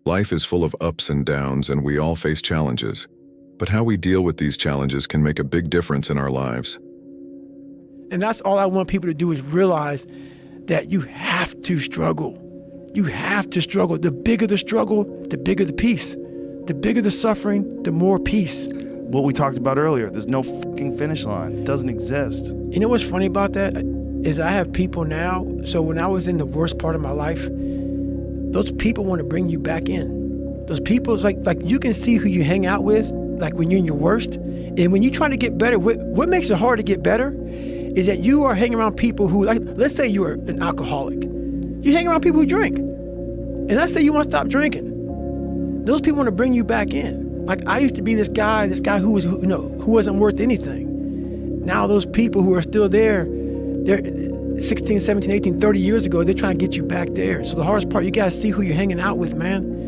Life is full of ups and downs, and we all face challenges. But how we deal with these challenges can make a big difference in our lives. And that's all I want people to do, is realize that you have to struggle. You have to struggle. The bigger the struggle, the bigger the peace. The bigger the suffering, the more peace. What we talked about earlier, there's no fucking finish line. It doesn't exist. You know what's funny about that? Is I have people now, so when I was in the worst part of my life, those people want to bring you back in. Those people, it's like you can see who you hang out with, like when you're in your worst. And when you try to get better, what makes it hard to get better is that you are hanging around people who, like, let's say you're an alcoholic. You hang around people who drink. And let's say you want to stop drinking. Those people want to bring you back in. Like, I used to be this guy who wasn't worth anything. Now those people who are still there, they're 16, 17, 18, 30 years ago, they're trying to get you back there. So the hardest part, you got to see who you're hanging out with, man.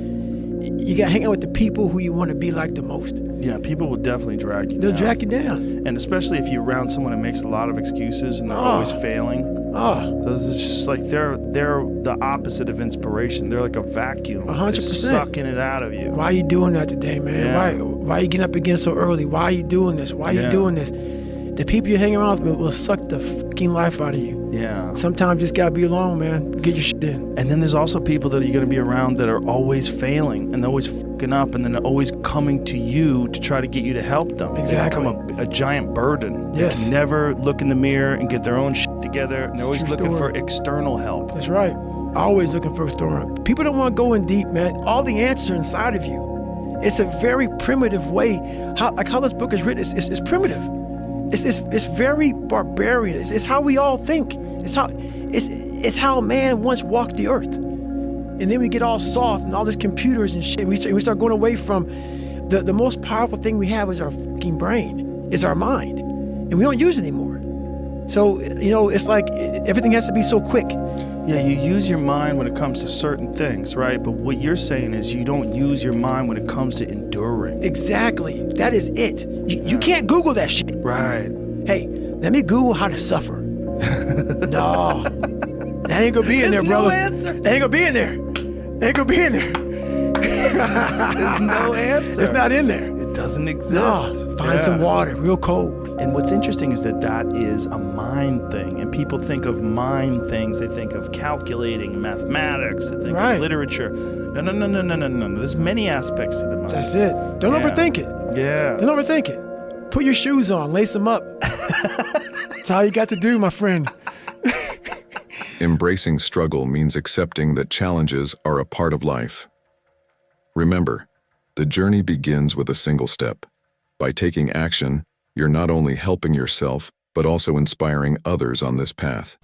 You got to hang out with the people who you want to be like the most. Yeah, people will definitely drag you down. They'll drag you down. And especially if you're around someone who makes a lot of excuses and they're always failing. Those, it's just like they're the opposite of inspiration. They're like a vacuum. 100%. It's sucking it out of you. Why are you doing that today, man? Yeah. Why are you getting up again so early? Why are you doing this? Why are you doing this? The people you're hanging around with will suck the fucking life out of you. Yeah. Sometimes you just gotta be alone, man. Get your shit in. And then there's also people that you're going to be around that are always failing and they're always fucking up, and then they're always coming to you to try to get you to help them. Exactly. They become a giant burden. Yes. They can never look in the mirror and get their own shit together, and they're always True looking story. for external help. That's right. Always looking for a story. People don't want to go in deep, man. All the answers are inside of you. It's a very primitive way. How this book is written, it's primitive. It's very barbarian. It's how we all think. It's how man once walked the earth. And then we get all soft and all these computers and shit. We start going away from the most powerful thing we have is our fucking brain, is our mind. And we don't use it anymore. So, it's like everything has to be so quick. Yeah, you use your mind when it comes to certain things, right? But what you're saying is you don't use your mind when it comes to enduring. Exactly. That is it. You can't Google that shit. Right. Hey, let me Google how to suffer. No. That ain't gonna be in there, brother. No answer. That ain't gonna be in there. Ain't gonna be in there. There's no answer. It's not in there. It doesn't exist. No. Find some water, real cold. And what's interesting is that is a mind thing. And people think of mind things. They think of calculating, mathematics. They think of literature. No. There's many aspects to the mind. That's it. Don't overthink it. Yeah. Don't overthink it. Put your shoes on. Lace them up. That's all you got to do, my friend. Embracing struggle means accepting that challenges are a part of life. Remember, the journey begins with a single step. By taking action, you're not only helping yourself, but also inspiring others on this path.